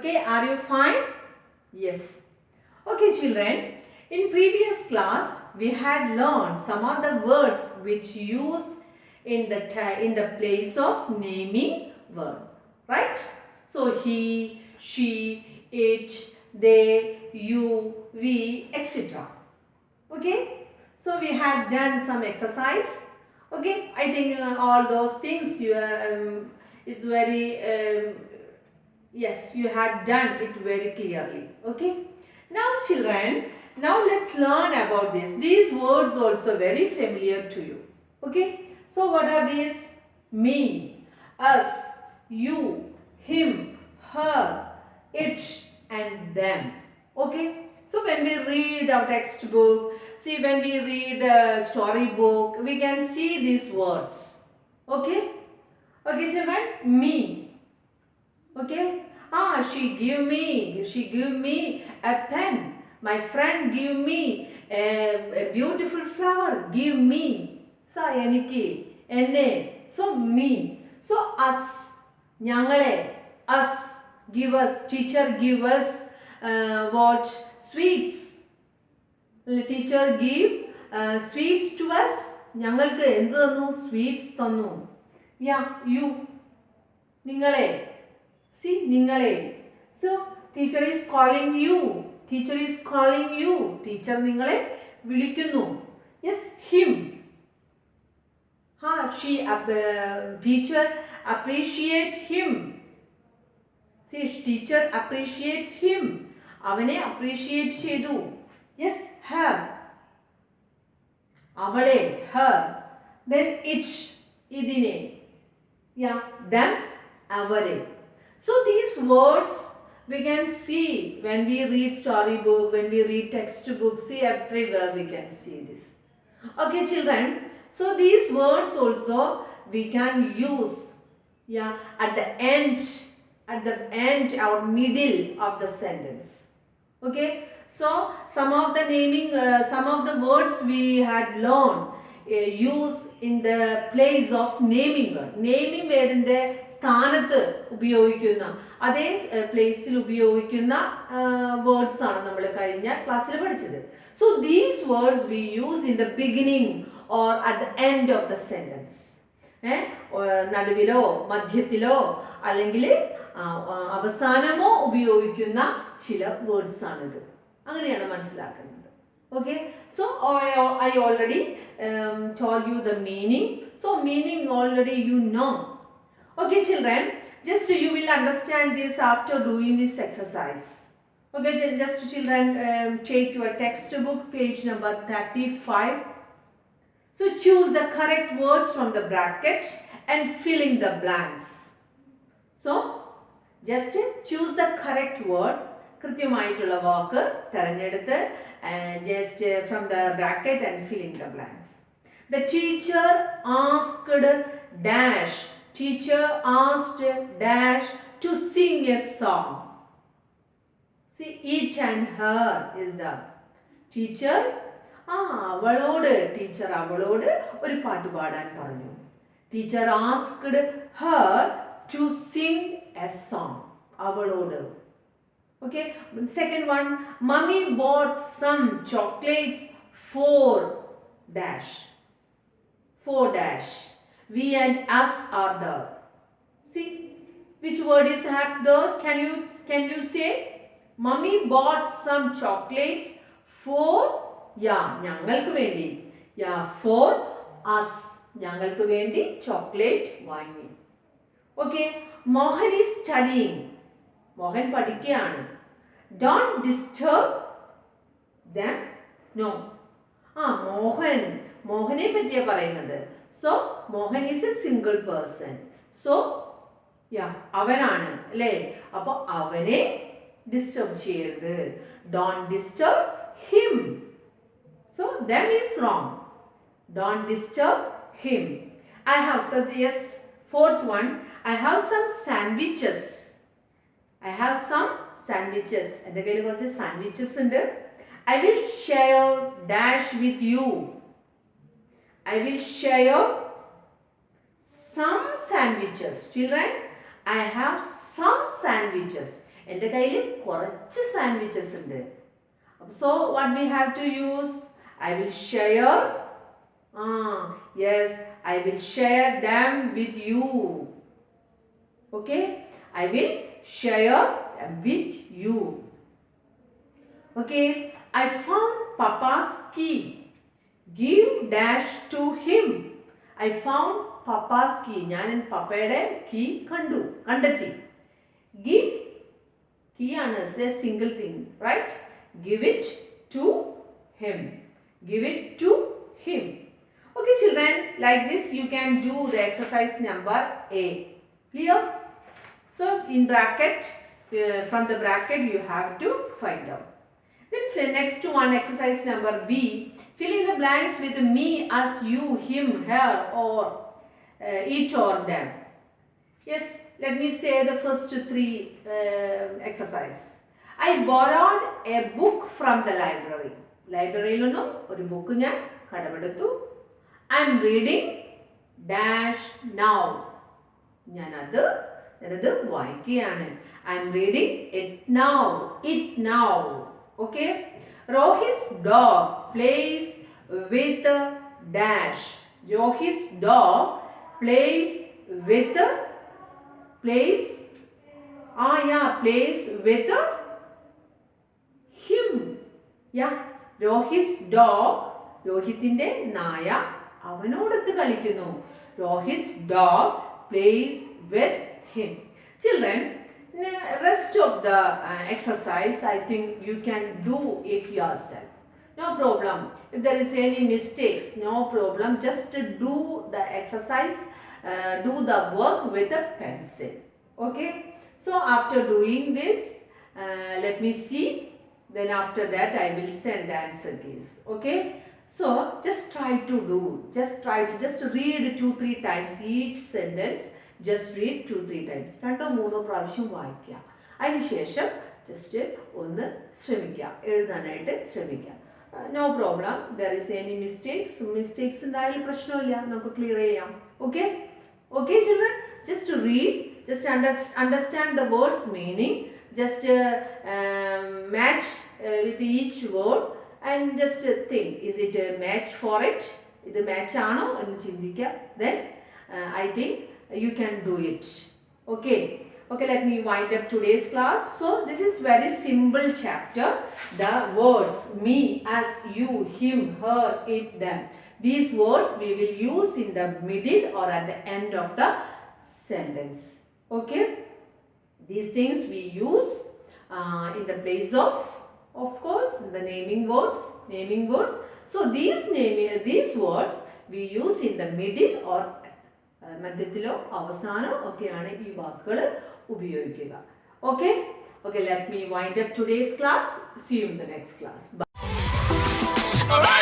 Okay, are you fine? Yes. Okay, children. In previous class, we had learned some of the words which use in the place of naming word, right? So he, she, it, they, you, we, etc. Okay. So we had done some exercise. Okay. I think all those things you is very yes, you had done it very clearly. Okay. Now children, now let's learn about this. These words also very familiar to you. Okay. So what are these? Me, us, you, him, her, it and them. Okay. So when we read our textbook, see when we read a storybook, we can see these words. Okay. Okay children, me. Okay. She give me a pen. My friend give me a beautiful flower. Give me. So, eniki, enne. So, me. So, us. Nyangale. Us. Give us. Teacher give us what? Sweets. Teacher give sweets to us. ഞങ്ങൾക്ക് എന്ത് തന്നു? Sweets തന്നു. Yeah, you. നിങ്ങളെ. See, ningale. So, teacher is calling you. Teacher is calling you. Teacher ningale vilikkunnu. Yes, him. Teacher appreciate him. See, teacher appreciates him. Avane appreciate chedu. Yes, her. Avale, her. Then it, idine. Yeah, them, avare. So these words we can see when we read storybook, when we read textbook, see everywhere we can see this. Okay children, so these words also we can use at the end or middle of the sentence. Okay, so some of the some of the words we had learned use in the place of naming word. Naming word in the സ്ഥാനത്ത് ഉപയോഗിക്കുന്ന അതേ പ്ലേസിൽ ഉപയോഗിക്കുന്ന words ആണ് നമ്മൾ കഴിഞ്ഞ ക്ലാസ്സിൽ പഠിച്ചത്. So these words we use in the beginning or at the end of the sentence. നടുവിലോ മധ്യത്തിലോ അല്ലെങ്കിൽ അവസാനമോ ഉപയോഗിക്കുന്ന ചില വേർഡ്സ് ആണിത്. അങ്ങനെയാണ് മനസ്സിലാക്കുന്നത്. Okay, so I already told you the meaning. So meaning already you know. Okay children, just you will understand this after doing this exercise. Okay, just children take your textbook page number 35. So choose the correct words from the bracket and fill in the blanks. So just choose the correct word. കൃത്യമായിട്ടുള്ള വാക്ക് തിരഞ്ഞെടുത്ത് just from the bracket and fill in the blanks. The teacher asked dash. Teacher asked dash to sing a song. See, it and her is the teacher. അവളോട് teacher അവളോട് ഒരു പാട്ട് പാടാൻ പറഞ്ഞു. Teacher asked her to sing a song. അവളോട്. Okay, second one, mummy bought some chocolates for dash. For dash. We and us are there. See, which word is there? Can you say? Mummy bought some chocolates for ഞങ്ങൾക്ക് വേണ്ടി. For us. ഞങ്ങൾക്ക് വേണ്ടി chocolate വാങ്ങി. Okay, Mohan is studying. Mohan പഠിക്കുകയാണ്. Don't disturb them. No. മോഹനെ പറ്റിയാ പറയുന്നത്. So Mohan is a single person. So അവനാണ് അല്ലേ? അപ്പോൾ അവനെ ഡിസ്റ്റർബ് ചെയ്യരുത്. Don't disturb him. So them is wrong. Don't disturb him. I have said yes. Fourth one, I have some sandwiches. I have some sandwiches. എൻ്റെ കയ്യിൽ കുറച്ച് sandwiches ഉണ്ട്. I will share dash with you. I will share some sandwiches. Children, I have some sandwiches. എൻ്റെ കയ്യിൽ കുറച്ച് sandwiches ഉണ്ട്. So what we have to use? I will share. Yes, I will share them with you. Okay, I will share with you. Okay, I found papa's key. Give dash to him. I found Papa's key. ഞാൻ പപ്പയുടെ key കണ്ടെത്തി. Give key ആണ് a single thing, right? Give it to him. Give it to him. Okay children, like this you can do the exercise number A. Clear? So in bracket, from the bracket you have to find out. Then next one, exercise number B. Fill in the blanks with me, us, you, him, her, or it or them. Yes, let me say the first three exercise. I borrowed a book from the library. Library lo no oru book njan kadavaduthu. I am reading dash now. Njanadu vaayikiyanu. I am reading it now. It now. Okay, Rohit's dog plays with dash. Rohit's dog plays with plays with him. Yeah, Rohit's dog, Rohitinte naya avanodothu kalikkunnu. Rohit's dog plays with him. Children, rest of the exercise I think you can do it yourself, no problem. If there is any mistakes, no problem, just do the exercise, do the work with a pencil. Okay, so after doing this, let me see, then after that I will send the answer keys. Okay, so just try to do, just read 2-3 times each sentence. Just read 2-3 times. 2-3 പ്രാവശ്യം വായിക്കുക. അതിനുശേഷം just ഒന്ന് ശ്രമിക്കുക, എഴുതാനായിട്ട് ശ്രമിക്കുക. No problem, there is any mistakes എന്തായാലും പ്രശ്നമില്ല, നമുക്ക് ക്ലിയർ ചെയ്യാം. Okay okay children, just read, just understand the words meaning, just match with each word and just think, is it match for it, ഇത് match ആണോ എന്ന് ചിന്തിക്കുക. Then I think you can do it. Okay, let me wind up today's class. So this is very simple chapter. The words me, us, you, him, her, it, them. These words we will use in the middle or at the end of the sentence. Okay, these things we use in the place of course the naming words. So these words we use in the middle or മധ്യത്തിലോ അവസാനോ ഒക്കെയാണ് ഈ വാക്കുകൾ ഉപയോഗിക്കുക. Okay, let me wind up today's class. See you in the next class. By.